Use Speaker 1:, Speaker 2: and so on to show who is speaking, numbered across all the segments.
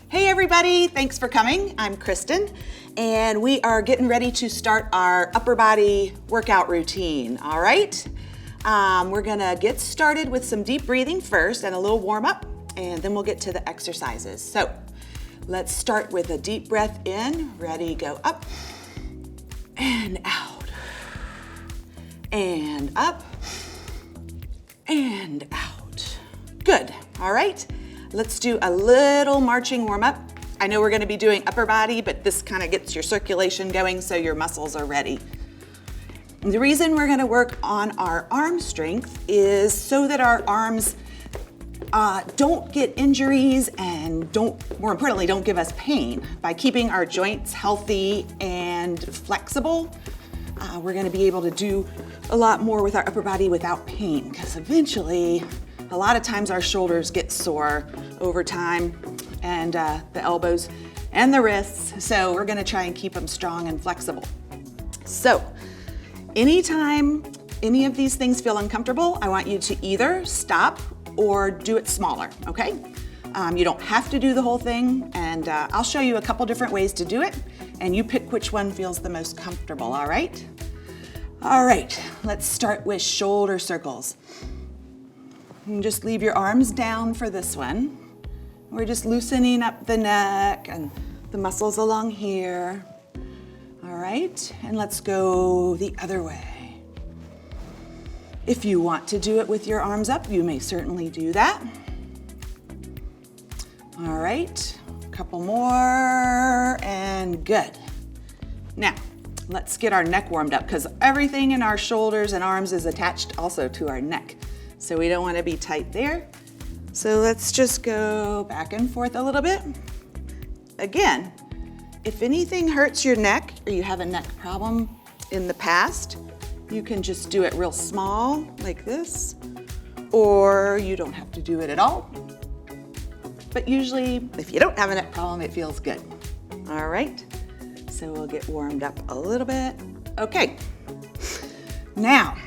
Speaker 1: Hey everybody, thanks for coming. I'm Kristen, and we are getting ready to start our upper body workout routine, all right? We're gonna get started with some deep breathing first and a little warm up, and then we'll get to the exercises. So let's start with a deep breath in. Ready, go up and out and up and out. Good, all right? Let's do a little marching warm up. I know we're gonna be doing upper body, but this kind of gets your circulation going so your muscles are ready. And the reason we're gonna work on our arm strength is so that our arms don't get injuries and more importantly, don't give us pain. By keeping our joints healthy and flexible, we're gonna be able to do a lot more with our upper body without pain, because eventually, a lot of times our shoulders get sore over time, and the elbows and the wrists, so we're gonna try and keep them strong and flexible. So, anytime any of these things feel uncomfortable, I want you to either stop or do it smaller, okay? You don't have to do the whole thing, and I'll show you a couple different ways to do it, and you pick which one feels the most comfortable, all right? All right, let's start with shoulder circles. And just leave your arms down for this one. We're just loosening up the neck and the muscles along here. All right, and let's go the other way. If you want to do it with your arms up, you may certainly do that. All right, a couple more, and good. Now, let's get our neck warmed up, because everything in our shoulders and arms is attached also to our neck. So we don't want to be tight there. So let's just go back and forth a little bit. Again, if anything hurts your neck or you have a neck problem in the past, you can just do it real small like this, or you don't have to do it at all. But usually, if you don't have a neck problem, it feels good. All right, so we'll get warmed up a little bit. Okay, now,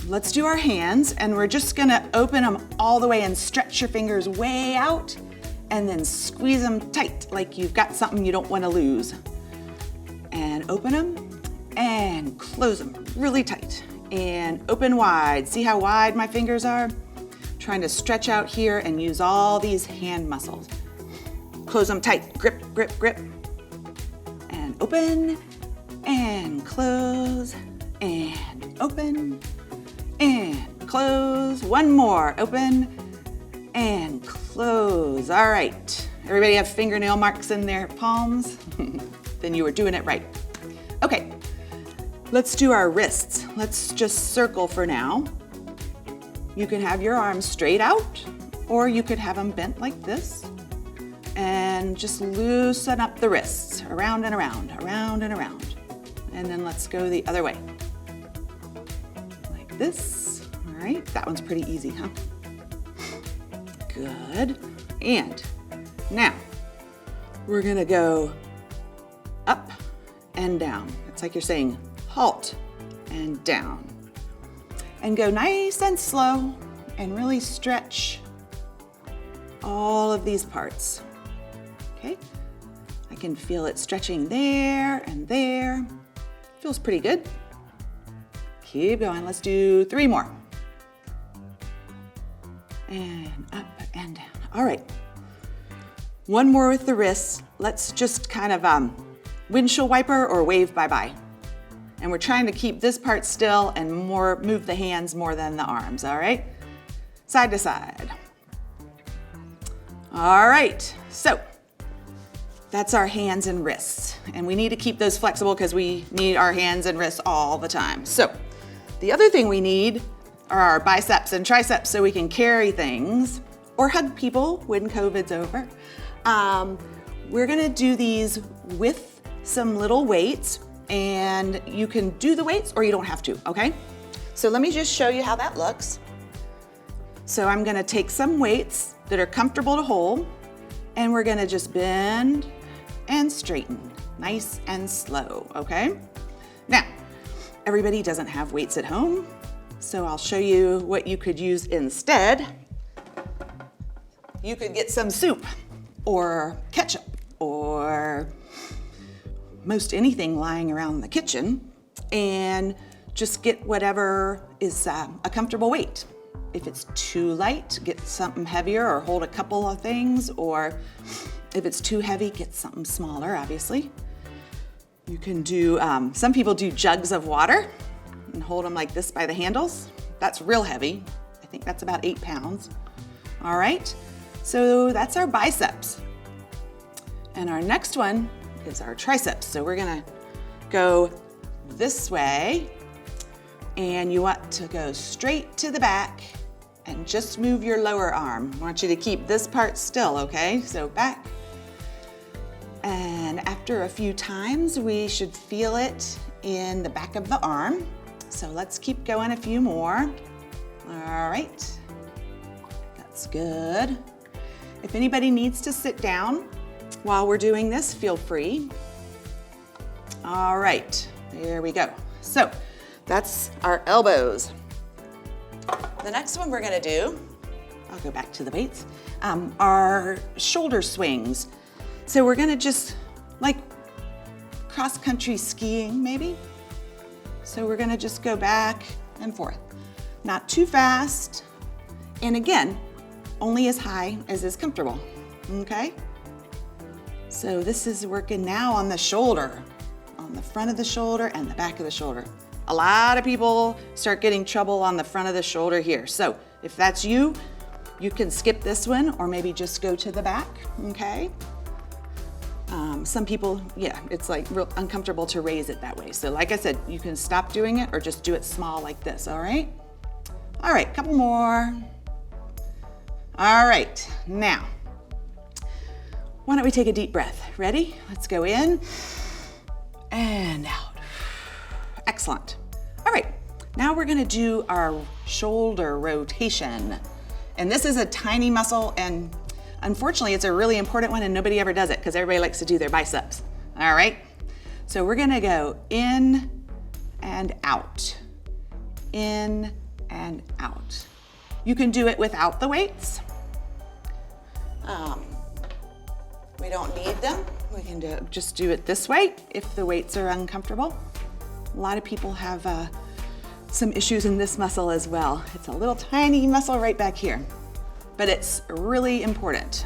Speaker 1: let's do our hands, and we're just gonna open them all the way and stretch your fingers way out, and then squeeze them tight like you've got something you don't wanna lose. And open them, and close them really tight, and open wide. See how wide my fingers are? Trying to stretch out here and use all these hand muscles. Close them tight, grip, grip, grip. And open, and close, and open, and close. One more, open and close. All right, everybody have fingernail marks in their palms? Then you were doing it right. Okay, let's do our wrists. Let's just circle for now. You can have your arms straight out, or you could have them bent like this, and just loosen up the wrists, around and around, around and around. And then let's go the other way. Like this. All right, that one's pretty easy, huh? Good. And now we're gonna go up and down. It's like you're saying halt and down. And go nice and slow and really stretch all of these parts. Okay? I can feel it stretching there and there. Feels pretty good. Keep going. Let's do 3 more. And up and down. All right. One more with the wrists. Let's just kind of windshield wiper or wave bye-bye. And we're trying to keep this part still and move the hands more than the arms, all right? Side to side. All right, so that's our hands and wrists. And we need to keep those flexible because we need our hands and wrists all the time. So the other thing we need are our biceps and triceps so we can carry things or hug people when COVID's over. We're gonna do these with some little weights, and you can do the weights or you don't have to, okay? So let me just show you how that looks. So I'm gonna take some weights that are comfortable to hold, and we're gonna just bend and straighten, nice and slow, okay? Now, everybody doesn't have weights at home, so I'll show you what you could use instead. you could get some soup or ketchup or most anything lying around the kitchen and just get whatever is a comfortable weight. If it's too light, get something heavier or hold a couple of things, or if it's too heavy, get something smaller, obviously. You can do, some people do jugs of water and hold them like this by the handles. That's real heavy. I think that's about 8 pounds. All right, so that's our biceps. And our next one is our triceps. So we're gonna go this way, and you want to go straight to the back and just move your lower arm. I want you to keep this part still, okay? So back. And after a few times, we should feel it in the back of the arm. So let's keep going a few more. All right, that's good. If anybody needs to sit down while we're doing this, feel free. All right, there we go. So that's our elbows. The next one we're gonna do, I'll go back to the weights, are shoulder swings. So we're gonna just, like cross-country skiing maybe. So we're gonna just go back and forth. Not too fast, and again, only as high as is comfortable, okay? So this is working now on the shoulder, on the front of the shoulder and the back of the shoulder. A lot of people start getting trouble on the front of the shoulder here. So if that's you, you can skip this one or maybe just go to the back, okay? Some people, yeah, it's like real uncomfortable to raise it that way. So like I said, you can stop doing it or just do it small like this, all right? All right, couple more. All right, now, why don't we take a deep breath? Ready? Let's go in and out. Excellent. All right, now we're gonna do our shoulder rotation. And this is a tiny muscle, and unfortunately, it's a really important one and nobody ever does it because everybody likes to do their biceps. All right, so we're gonna go in and out, in and out. You can do it without the weights. We don't need them. We can just do it this way if the weights are uncomfortable. A lot of people have some issues in this muscle as well. It's a little tiny muscle right back here, but it's really important.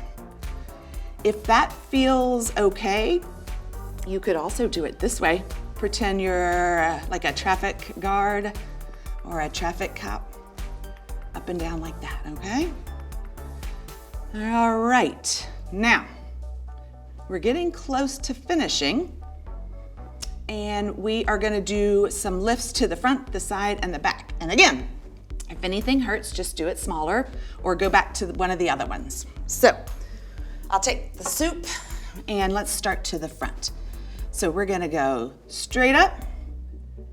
Speaker 1: If that feels okay, you could also do it this way. Pretend you're like a traffic guard or a traffic cop, up and down like that, okay? All right, now, we're getting close to finishing, and we are gonna do some lifts to the front, the side, and the back. And again, if anything hurts, just do it smaller or go back to one of the other ones. So, I'll take the soup and let's start to the front. So we're gonna go straight up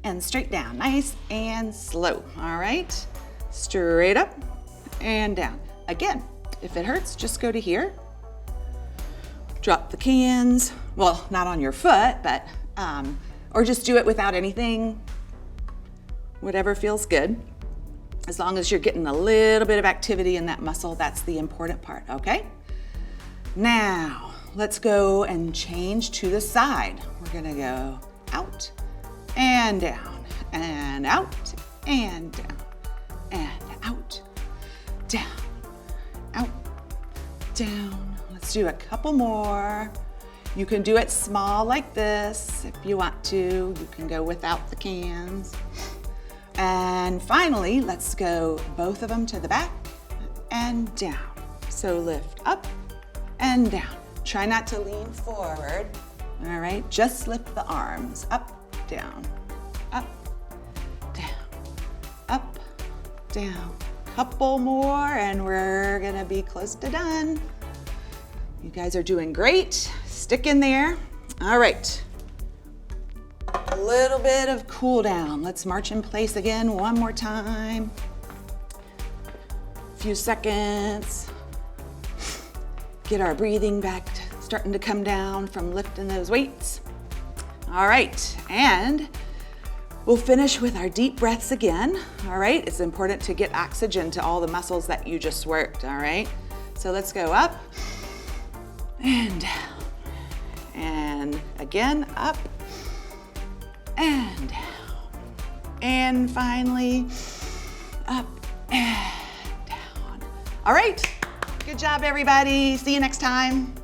Speaker 1: and straight down, nice and slow, all right? Straight up and down. Again, if it hurts, just go to here. Drop the cans, well, not on your foot, but, or just do it without anything, whatever feels good. As long as you're getting a little bit of activity in that muscle, that's the important part, okay? Now, let's go and change to the side. We're gonna go out and down, and out, and down, and out, down, out, down. Let's do a couple more. You can do it small like this if you want to. You can go without the cans. And finally, let's go both of them to the back and down. So lift up and down. Try not to lean forward. All right, just lift the arms up, down, up, down, up, down. Couple more and we're gonna be close to done. You guys are doing great. Stick in there. All right. A little bit of cool down. Let's march in place again one more time. A few seconds. Get our breathing back, starting to come down from lifting those weights. All right, and we'll finish with our deep breaths again. All right, it's important to get oxygen to all the muscles that you just worked, all right? So let's go up and down. And again, up and down. And finally, up and down. All right, good job everybody. See you next time.